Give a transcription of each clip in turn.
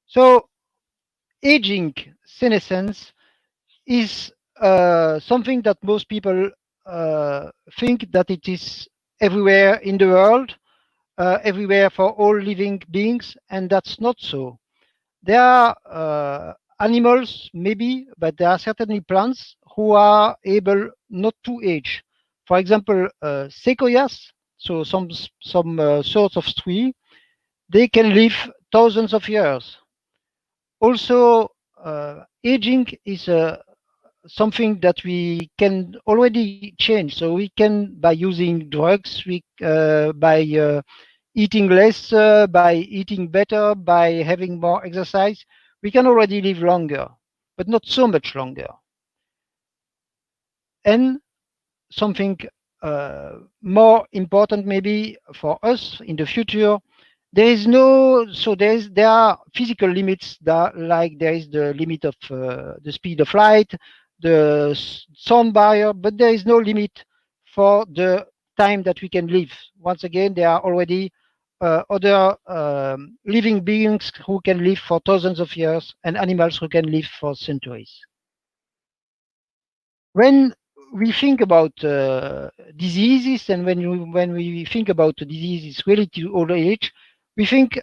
So aging senescence is something that most people think that it is everywhere in the world, everywhere for all living beings, and that's not so. There are animals, maybe, but there are certainly plants who are able not to age. For example, sequoias, so some sorts of tree, they can live thousands of years. Also, aging is something that we can already change. So we can, by using drugs, by eating less, by eating better, by having more exercise, we can already live longer, but not so much longer. And something more important maybe for us in the future, there are physical limits that, like there is the limit of the speed of light, the sound barrier, but there is no limit for the time that we can live. Once again, there are already other living beings who can live for thousands of years and animals who can live for centuries. When we think about diseases, and when we think about diseases related to old age, we think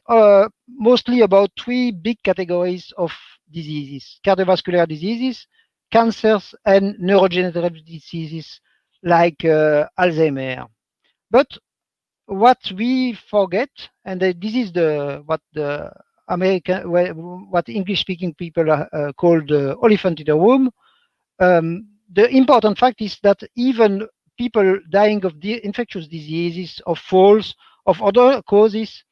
mostly about three big categories of diseases: cardiovascular diseases, cancers, and neurodegenerative diseases like Alzheimer. But what we forget, and this is the what the what English-speaking people call the elephant in the room. The important fact is that even people dying of infectious diseases, of falls, of other causes,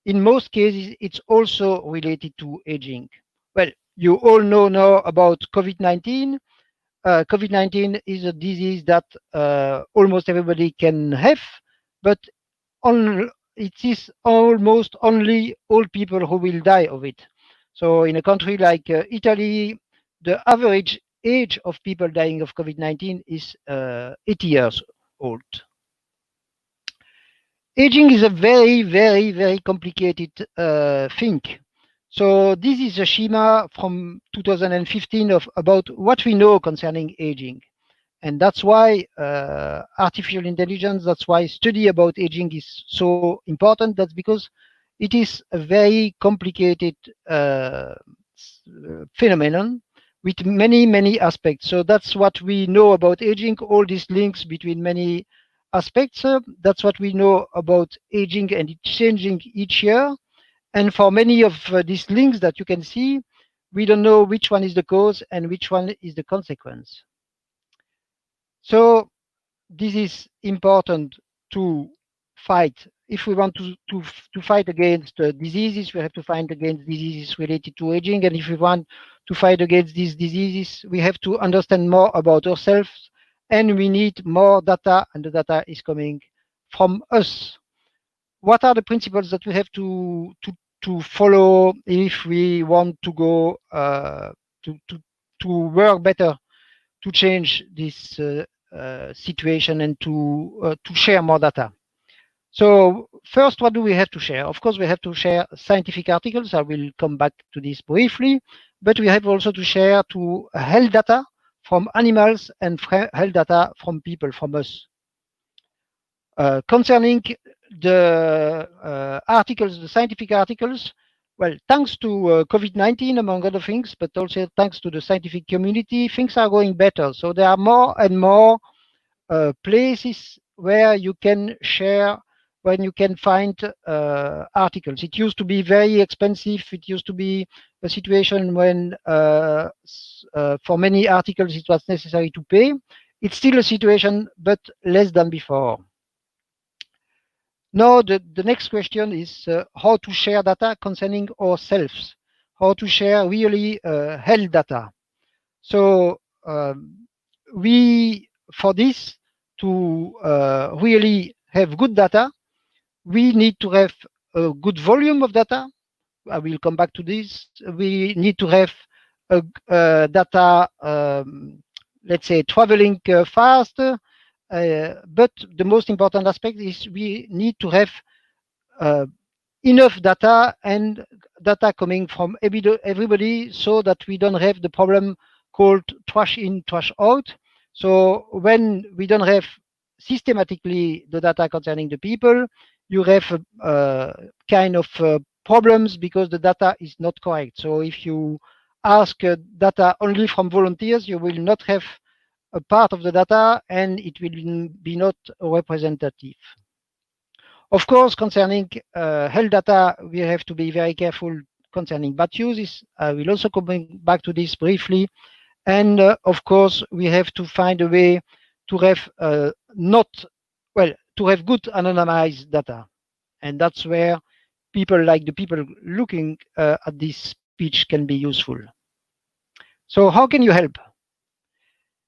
in most cases, it's also related to aging. Well, you all know now about COVID-19. COVID-19 is a disease that almost everybody can have, but it is almost only old people who will die of it. So in a country like Italy, the average age of people dying of COVID-19 is 80 years old. Aging is a very, very, very complicated thing. So this is a schema from 2015 of about what we know concerning aging. And that's why artificial intelligence, that's why study about aging is so important. That's because it is a very complicated phenomenon with many, many aspects. So that's what we know about aging, all these links between many aspects. That's what we know about aging, and it's changing each year. And for many of these links that you can see, we don't know which one is the cause and which one is the consequence. So this is important to fight. If we want to fight against diseases, we have to fight against diseases related to aging. And if we want to fight against these diseases, we have to understand more about ourselves, and we need more data, and the data is coming from us. What are the principles that we have to follow if we want to go to work better, to change this situation, and to share more data? So first, what do we have to share? Of course, we have to share scientific articles. I will come back to this briefly, but we have also to share to health data from animals and health data from people, from us. Concerning the articles, the scientific articles, well, thanks to COVID-19, among other things, but also thanks to the scientific community, things are going better. So there are more and more places where you can share, when you can find articles. It used to be very expensive. It used to be a situation when for many articles it was necessary to pay. It's still a situation, but less than before. Now, the next question is how to share data concerning ourselves, how to share really health data. So for this to really have good data, we need to have a good volume of data. I will come back to this. We need to have data, let's say, traveling fast. But the most important aspect is we need to have enough data, and data coming from everybody so that we don't have the problem called trash in, trash out. So when we don't have systematically the data concerning the people, you have kind of problems because the data is not correct. So if you ask data only from volunteers, you will not have a part of the data and it will be not representative. Of course, concerning health data, we have to be very careful concerning bad uses. I will also come back to this briefly. And of course, we have to find a way to have not, well, to have good anonymized data. And that's where people like the people looking at this speech can be useful. So how can you help?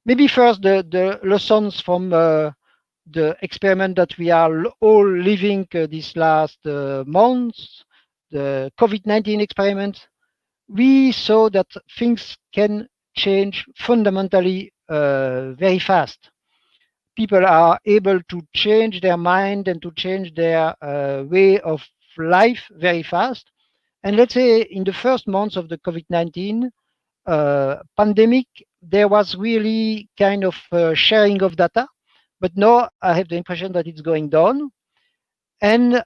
Maybe first the lessons from the experiment that we are all living these last months, the COVID-19 experiment. We saw that things can change fundamentally very fast. People are able to change their mind and to change their way of life very fast. And let's say in the first months of the COVID-19 pandemic, there was really kind of sharing of data. But now I have the impression that it's going down. And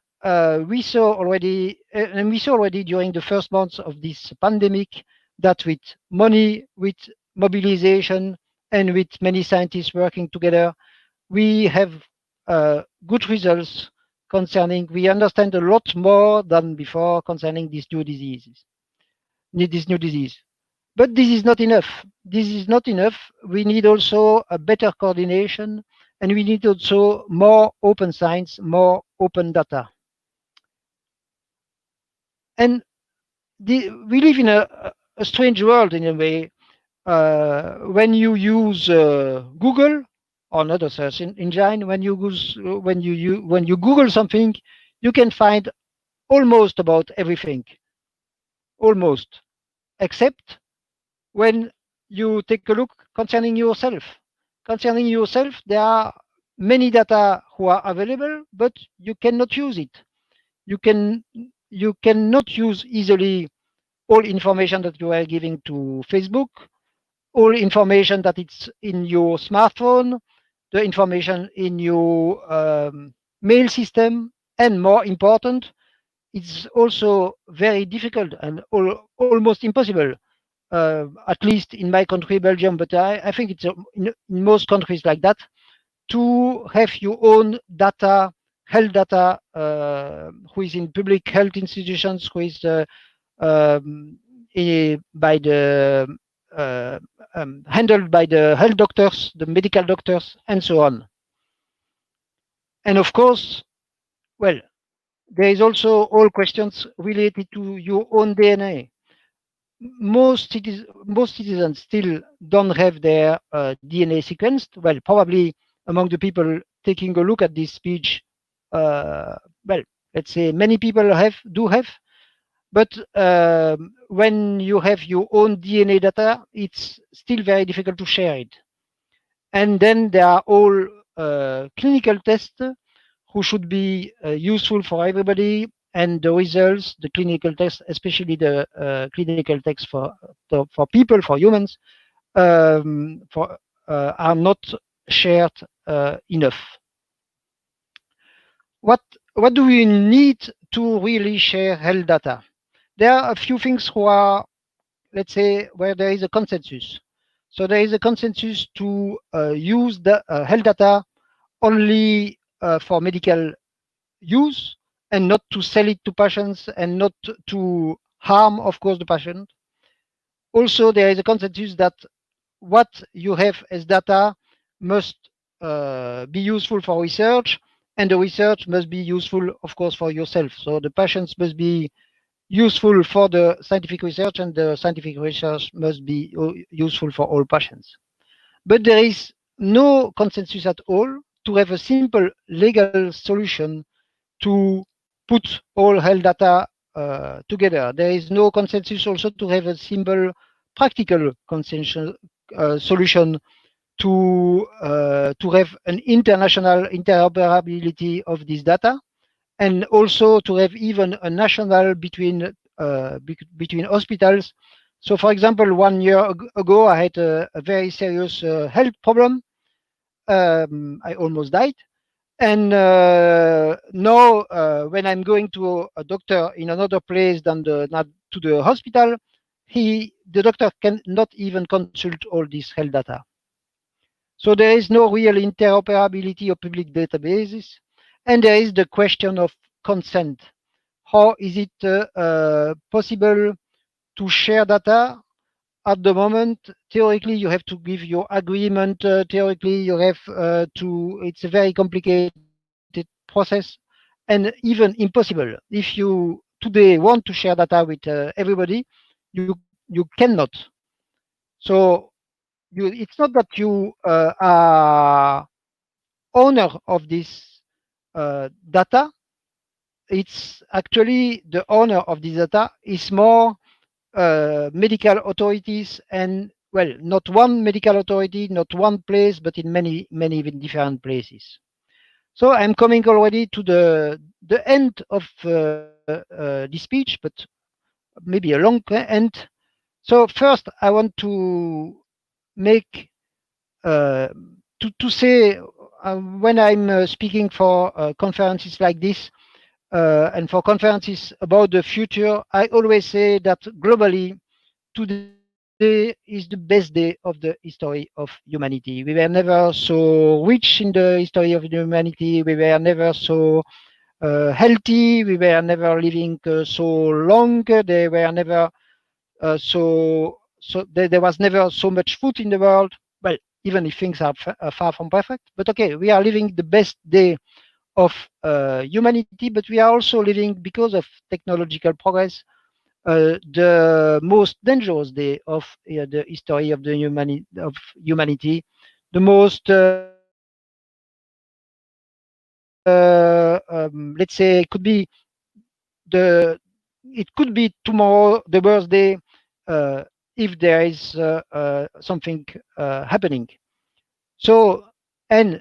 we saw already during the first months of this pandemic that with money, with mobilization, and with many scientists working together, we have good results concerning. We understand a lot more than before concerning these new diseases. This new disease. But this is not enough. This is not enough. We need also a better coordination, and we need also more open science, more open data. And we live in a strange world in a way. When you use Google or another search engine, when you Google something, you can find almost about everything, almost, except when you take a look concerning yourself. Concerning yourself, there are many data who are available, but you cannot use it. You cannot use easily all information that you are giving to Facebook, all information that it's in your smartphone, the information in your mail system, and more important, it's also very difficult and almost impossible, at least in my country, Belgium, but I think it's in most countries like that, to have your own data, health data, who is in public health institutions, who is by the handled by the health doctors, the medical doctors, and so on. And of course, well, there is also all questions related to your own DNA. Most citizens still don't have their DNA sequenced. Well, probably among the people taking a look at this speech, well, let's say many people do have. But when you have your own DNA data, it's still very difficult to share it. And then there are all clinical tests who should be useful for everybody, and the results, the clinical tests, especially the clinical tests for people, for humans, are not shared enough. What do we need to really share health data? There are a few things who are, let's say, where there is a consensus. So there is a consensus to use the health data only for medical use and not to sell it to patients and not to harm, of course, the patient. Also, there is a consensus that what you have as data must be useful for research, and the research must be useful, of course, for yourself. So the patients must be useful for the scientific research, and the scientific research must be useful for all patients. But there is no consensus at all to have a simple legal solution to put all health data together. There is no consensus also to have a simple practical consensus solution to have an international interoperability of this data, and also to have even a national between between hospitals. So, for example, 1 year ago, I had a very serious health problem. I almost died. And now, when I'm going to a doctor in another place than not to the hospital, the doctor can not even consult all this health data. So there is no real interoperability of public databases, and there is the question of consent. How is it possible to share data? At the moment, theoretically, you have to give your agreement. Theoretically, you have to. It's a very complicated process, and even impossible. If you today want to share data with everybody, you cannot. So it's not that you are owner of this data. It's actually the owner of this data is more medical authorities, and well, not one medical authority, not one place, but in many even different places. So I'm coming already to the end of this speech, but maybe a long end. So first, I want to make to say when I'm speaking for conferences like this and for conferences about the future, I always say that globally today is the best day of the history of humanity. We were never so rich in the history of humanity. We were never so healthy. We were never living so long. They were never there was never so much food in the world. Well, even if things are far from perfect, but okay, we are living the best day of humanity, but we are also living, because of technological progress, the most dangerous day of the history of humanity, the most let's say the it could be tomorrow the birthday if there is something happening. So, and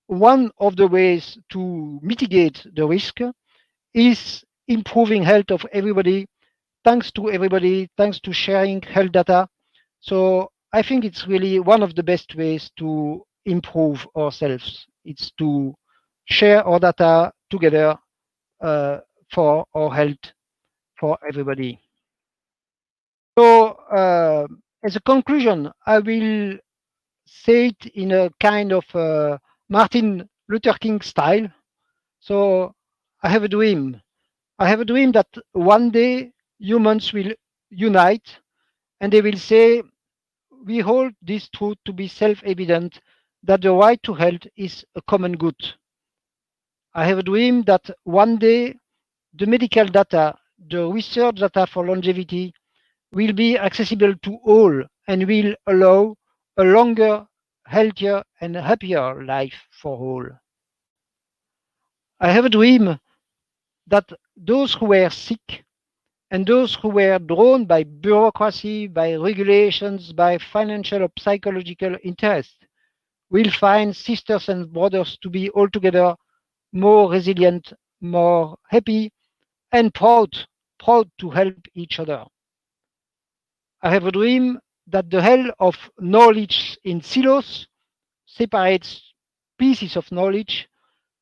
one of the ways to mitigate the risk is improving health of everybody, thanks to sharing health data. So I think it's really one of the best ways to improve ourselves. It's to share our data together uh, for our health, for everybody. So as a conclusion, I will say it in a kind of Martin Luther King style. So I have a dream. I have a dream that one day humans will unite and they will say, we hold this truth to be self evident that the right to health is a common good. I have a dream that one day the medical data, the research data for longevity, will be accessible to all and will allow a longer, healthier, and happier life for all. I have a dream that those who were sick and those who were drawn by bureaucracy, by regulations, by financial or psychological interest will find sisters and brothers to be altogether more resilient, more happy, and proud to help each other. I have a dream that the hell of knowledge in silos, separate pieces of knowledge,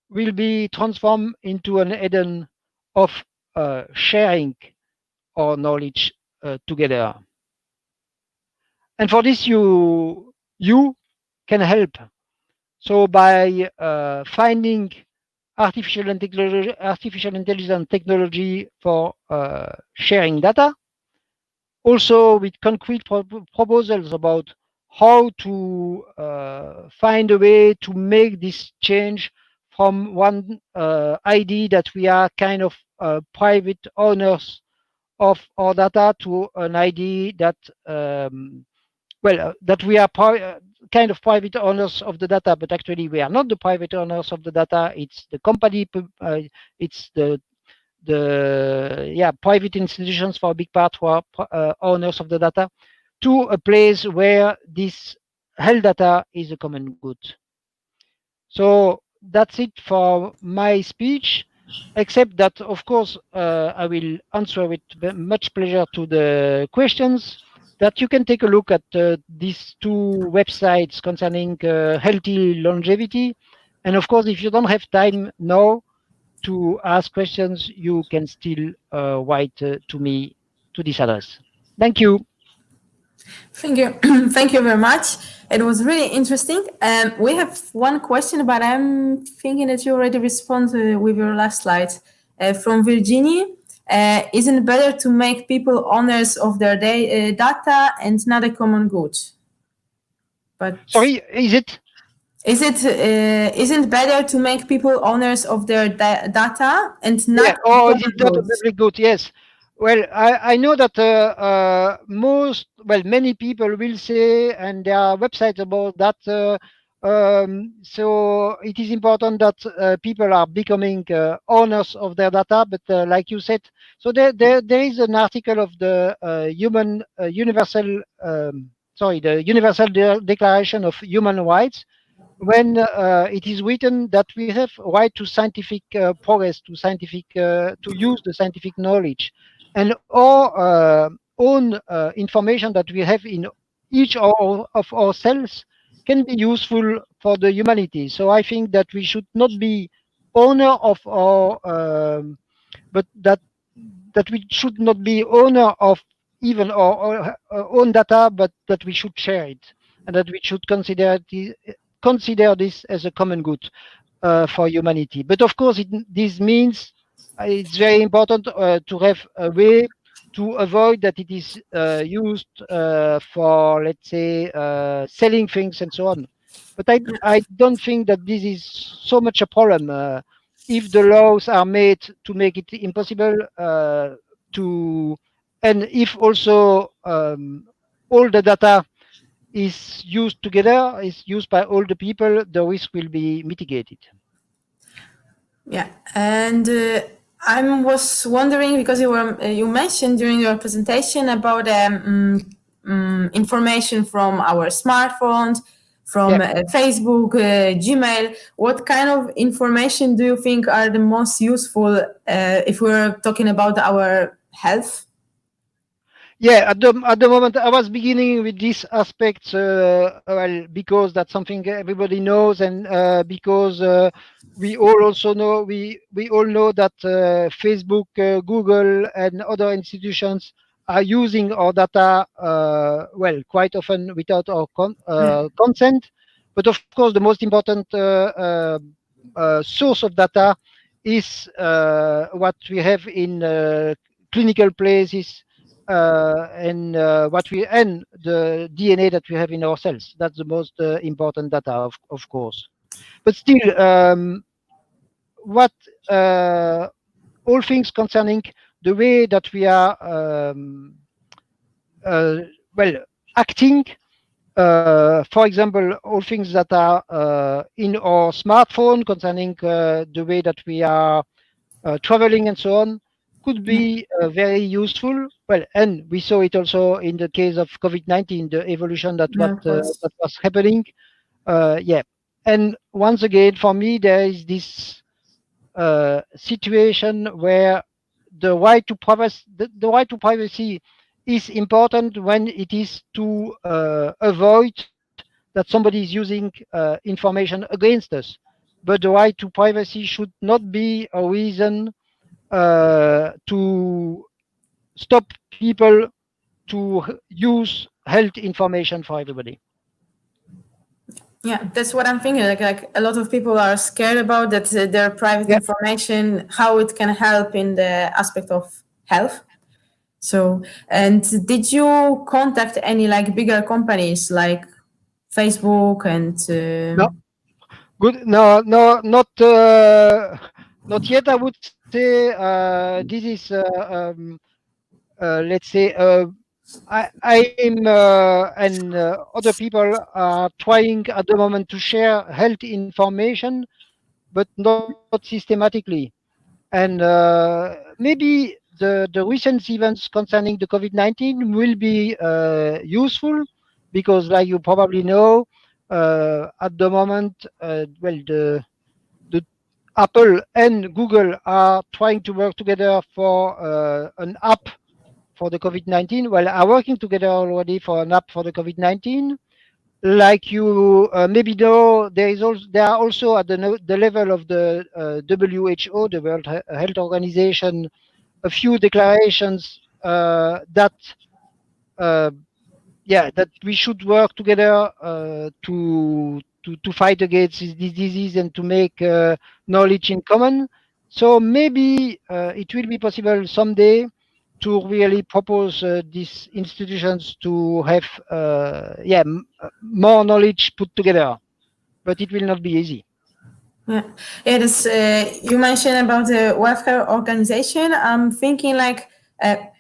will be transformed into an Eden of sharing our knowledge together. And for this, you can help. So by finding artificial intelligence technology for sharing data, also with concrete proposals about how to find a way to make this change from one idea that we are kind of private owners of our data to an idea that that we are kind of private owners of the data, but actually we are not the private owners of the data. It's the company, it's the private institutions for a big part who are owners of the data, to a place where this health data is a common good. So that's it for my speech. except that, of course, I will answer with much pleasure to the questions. That you can take a look at these two websites concerning healthy longevity. And of course, if you don't have time now to ask questions, you can still write to me to this address. Thank you. Thank you. Thank you very much. It was really interesting. We have one question, but I'm thinking that you already responded with your last slide. From Virginie, isn't it better to make people owners of their data and not a common good? But Sorry, is it? isn't better to make people owners of their data and Yeah. not Oh, is common it not a goods? public good? Yes. Well, I know that many people will say, and there are websites about that. So it is important that people are becoming owners of their data. But like you said, so there is an article of the the Universal Declaration of Human Rights, when it is written that we have right to scientific progress, to scientific to use the scientific knowledge, and all own information that we have in each of our cells can be useful for the humanity. So I think that we should not be owner of our but that we should not be owner of even our own data, but that we should share it, and that we should consider this as a common good for humanity. But of course, this means it's very important to have a way to avoid that it is used for, let's say, selling things and so on. But I don't think that this is so much a problem. If the laws are made to make it impossible to, and if also all the data is used together, is used by all the people, the risk will be mitigated. Yeah, and I was wondering because you mentioned during your presentation about information from our smartphones, from Yeah. Facebook, Gmail. What kind of information do you think are the most useful if we're talking about our health? Yeah, at the moment I was beginning with these aspects, well, because that's something everybody knows, and because we all also know we all know that Facebook, Google, and other institutions are using our data, well, quite often without our consent. But of course, the most important source of data is what we have in clinical places, and the DNA that we have in our cells. That's the most important data, of course. But still, what all things concerning the way that we are uh, well acting. For example, all things that are in our smartphone concerning the way that we are traveling and so on could be very useful. Well, and we saw it also in the case of COVID-19, the evolution Yeah, of course. that was happening. Yeah, and once again, for me, there is this situation where the right to privacy is important when it is to avoid that somebody is using information against us. But the right to privacy should not be a reason to stop people to use health information for everybody. Yeah, that's what I'm thinking. Like a lot of people are scared about that their private Yeah. information, how it can help in the aspect of health. So, and did you contact any like bigger companies like Facebook and? No. Good. No, no, not yet. I would say this is, let's say, I'm and other people are trying at the moment to share health information, but not systematically. And maybe the recent events concerning the COVID-19 will be useful because, like you probably know, at the moment, well, the Apple and Google are trying to work together for an app for the COVID-19. Well, are working together already for an app for the COVID-19. Like you maybe know, there are also at the level of the WHO, the World Health Organization, a few declarations that uh, yeah, that we should work together to fight against this disease and to make knowledge in common. So maybe it will be possible someday to really propose these institutions to have more knowledge put together, but it will not be easy. Yeah, it is. You mentioned about the welfare organization. I'm thinking like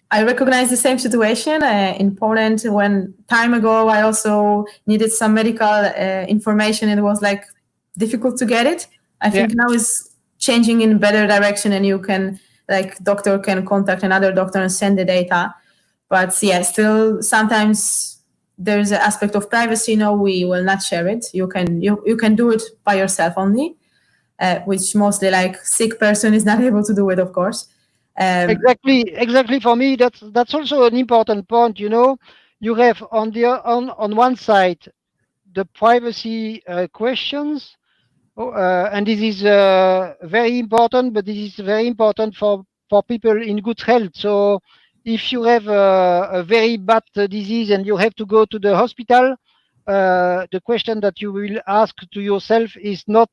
I recognize the same situation in Poland. When time ago, I also needed some medical information. It was like difficult to get it. I Yeah, think now is changing in better direction, and you can like doctor can contact another doctor and send the data. But yeah, still sometimes there's an aspect of privacy. No, we will not share it. You can do it by yourself only, which mostly like sick person is not able to do it, of course. Um, exactly. For me, that's also an important point. You know, you have on one side the privacy questions. Oh, and this is very important, but this is very important for people in good health. So if you have a very bad disease and you have to go to the hospital, the question that you will ask to yourself is not,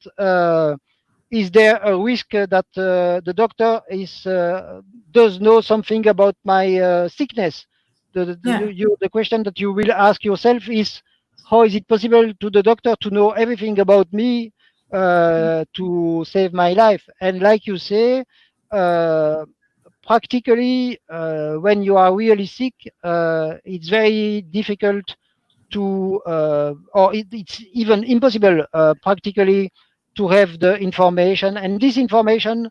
is there a risk that the doctor does know something about my sickness? yeah, The question that you will ask yourself is, how is it possible to the doctor to know everything about me to save my life? And like you say, uh, practically, when you are really sick, it's very difficult or it's even impossible practically to have the information. And this information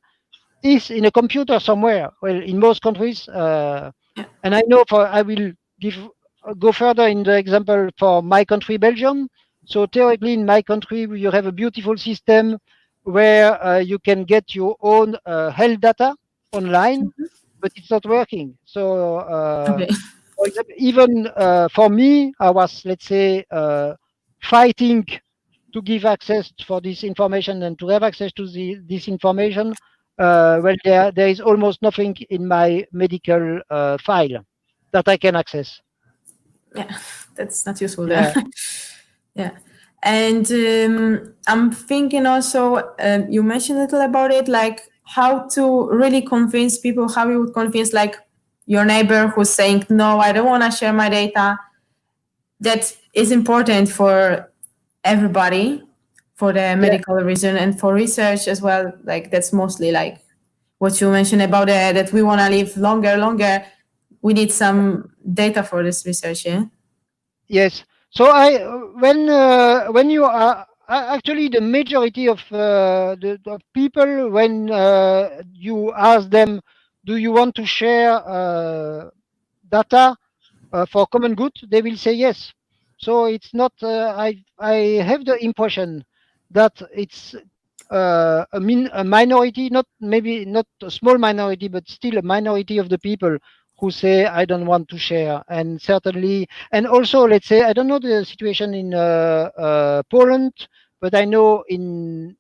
is in a computer somewhere. Well, in most countries, yeah, and I know for I will give go further in the example for my country, Belgium. So theoretically, in my country, you have a beautiful system where you can get your own health data online, but it's not working. So, okay, for example, even for me, I was, let's say, fighting to give access for this information and to have access to this information. Well, there is almost nothing in my medical file that I can access. yeah, that's not useful there. Yeah. Yeah, and I'm thinking also you mentioned a little about it, like how to really convince people, how you would convince like your neighbor who's saying no, I don't want to share my data. That is important for everybody for the Yeah. medical reason and for research as well. Like that's mostly like what you mentioned about that we want to live longer. We need some data for this research. Yeah. Yes. So when you are actually the majority of the people, when you ask them, do you want to share data for common good, they will say yes. So it's not. I have the impression that it's a minority, not maybe not a small minority, but still a minority of the people who say I don't want to share. And certainly, and also let's say I don't know the situation in Poland, but I know in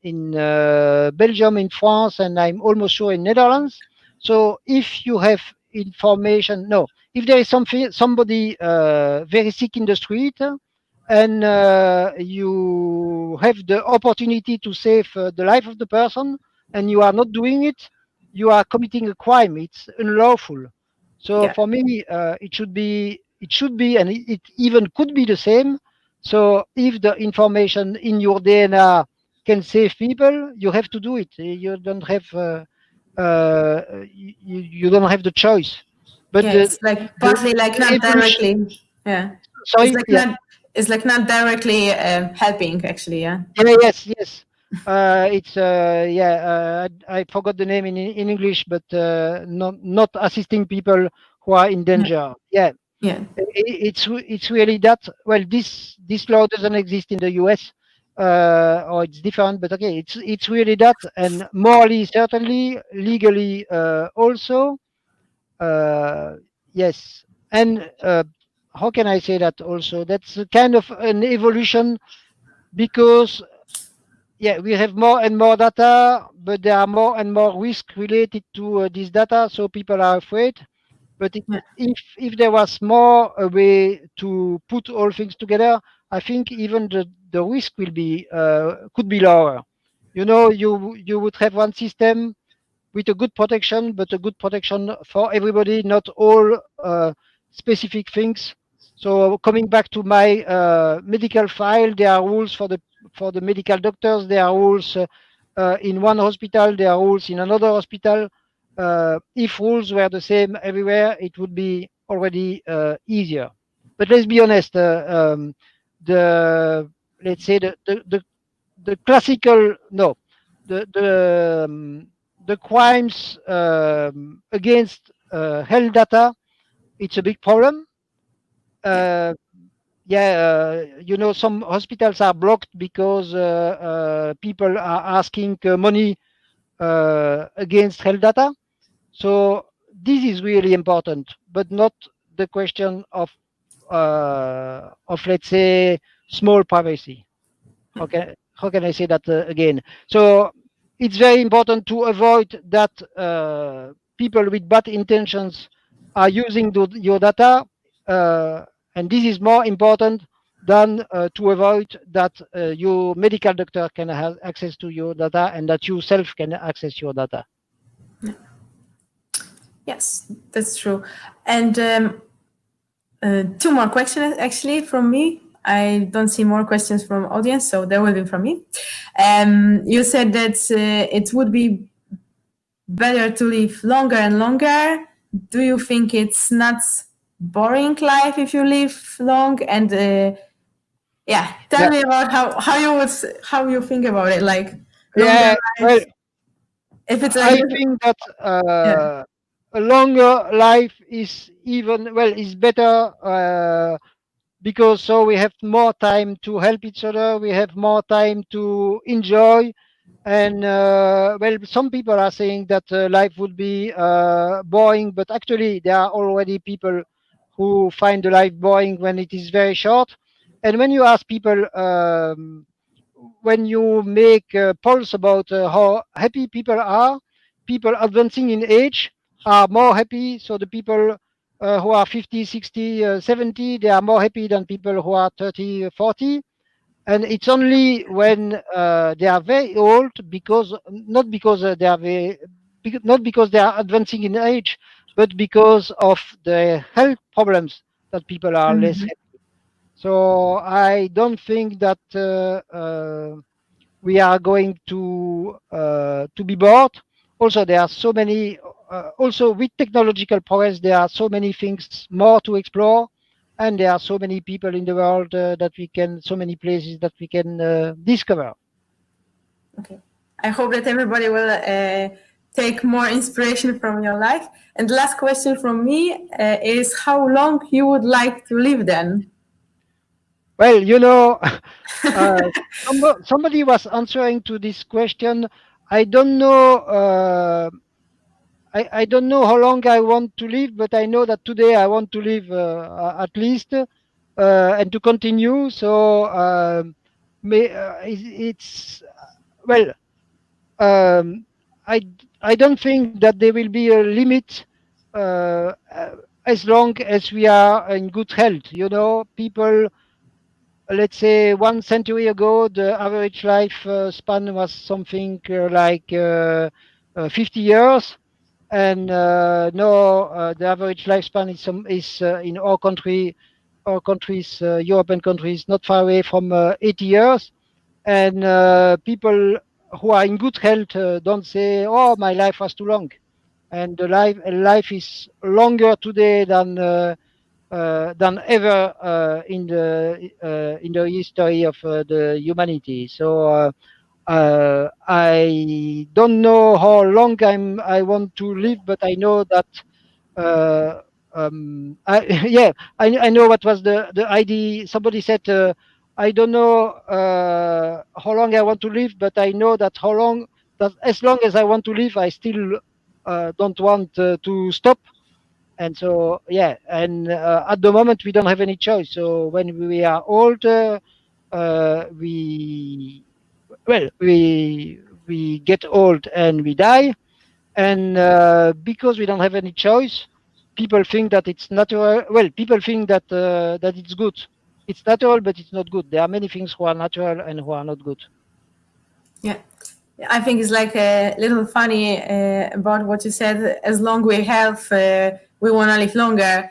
Belgium, in France, and I'm almost sure in Netherlands. So if you have information, no, if there is somebody very sick in the street and you have the opportunity to save the life of the person and you are not doing it, you are committing a crime. It's unlawful. So Yeah. for me, it should be, and it even could be the same. So if the information in your DNA can save people, you have to do it. You don't have you don't have the choice. But Yeah, it's like partly like the not evolution. directly. Yeah, it's Sorry, like yeah. not. It's like not directly helping actually. Yeah. Yeah, yes, yes. It's I forgot the name in English, but not assisting people who are in Yeah. danger. Yeah, Yeah. it's really that. Well, this law doesn't exist in the U.S. or it's different, but okay, it's really that, and morally certainly, legally also. Uh, yes, and how can I say that also? That's a kind of an evolution because yeah, we have more and more data, but there are more and more risks related to this data, so people are afraid. But Yeah. if there was more a way to put all things together, I think even the risk will be could be lower. You know, you would have one system with a good protection, but a good protection for everybody, not all specific things. So coming back to my medical file, there are rules for the medical doctors. There are rules in one hospital. There are rules in another hospital. If rules were the same everywhere, it would be already easier. But let's be honest. The let's say the classical no the crimes against health data, it's a big problem. Yeah. uh, yeah, you know, some hospitals are blocked because people are asking money against health data. So this is really important, but not the question of let's say small privacy. How can I say that again? So it's very important to avoid that people with bad intentions are using your data, uh, and this is more important than to avoid that your medical doctor can have access to your data and that you self can access your data. Yes, that's true. And two more questions actually from me. I don't see more questions from audience, so that will be from me. You said that it would be better to live longer and longer. Do you think it's not boring life if you live long? And yeah, tell Yeah, me about how you would how you think about it, like longer yeah. Well, life. If it's I think that yeah. a longer life is even well is better. Because so we have more time to help each other, we have more time to enjoy. And well, some people are saying that life would be boring, but actually there are already people who find the life boring when it is very short. And when you ask people, when you make polls about how happy people advancing in age are more happy. So the people who are 50, 60, 70, they are more happy than people who are 30, 40. And it's only when they are very old, because not because they are not because they are advancing in age, but because of the health problems, that people are less Mhm. happy. So I don't think that we are going to be bored. Also, there are so many. Also, with technological progress, there are so many things more to explore, and there are so many people in the world that we can, so many places that we can discover. Okay. I hope that everybody will take more inspiration from your life. And the last question from me is how long you would like to live then? Well, you know, somebody was answering to this question. I don't know. I don't know how long I want to live, but I know that today I want to live at least and to continue. So it's well, um, I don't think that there will be a limit as long as we are in good health. You know, people. Let's say 1 century ago, the average life span was something like 50 years, and now the average lifespan is in our countries, European countries, not far away from 80 years. And people who are in good health don't say, "Oh, my life was too long," and the life is longer today than ever in the history of the humanity. So. I don't know how long I want to live, but I know that yeah, I know what was the idea. Somebody said I don't know how long I want to live, but I know that as long as I want to live, I still don't want to stop. And so, yeah, and at the moment we don't have any choice. So when we are old, we well, we get old and we die, and because we don't have any choice, people think that it's natural. Well, people think that it's good. It's natural, but it's not good. There are many things who are natural and who are not good. Yeah. I think it's like a little funny about what you said. As long we have, we want to live longer.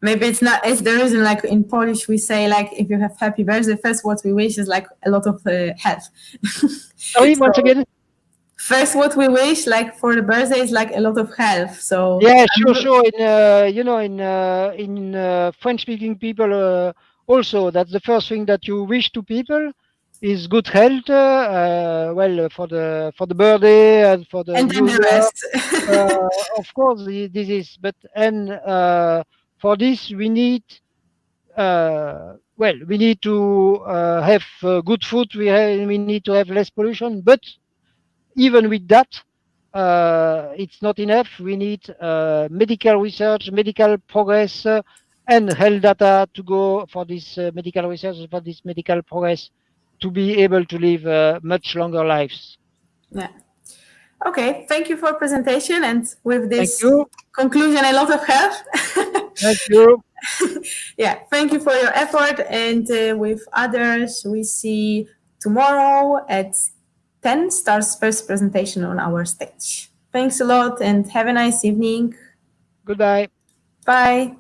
Maybe it's not. It's the reason. Like in Polish, we say like if you have happy birthday, first what we wish is like a lot of health. Sorry, once So again. first, what we wish like for the birthday is like a lot of health. So Yeah, I'm sure, sure. In in French-speaking people, also that's the first thing that you wish to people is good health. Well, for the birthday and for the and then New the Year. rest. Of course, this is. But and for this we need we need to have good food. We need to have less pollution. But even with that, it's not enough. We need medical research, medical progress, and health data to go for this medical research, for this medical progress, to be able to live much longer lives. Yeah. Okay. Thank you for presentation, and with Thank this you. conclusion, a lot of health. Thank you. Yeah. Thank you for your effort, and with others, we see tomorrow at 10 starts first presentation on our stage. Thanks a lot, and have a nice evening. Goodbye. Bye.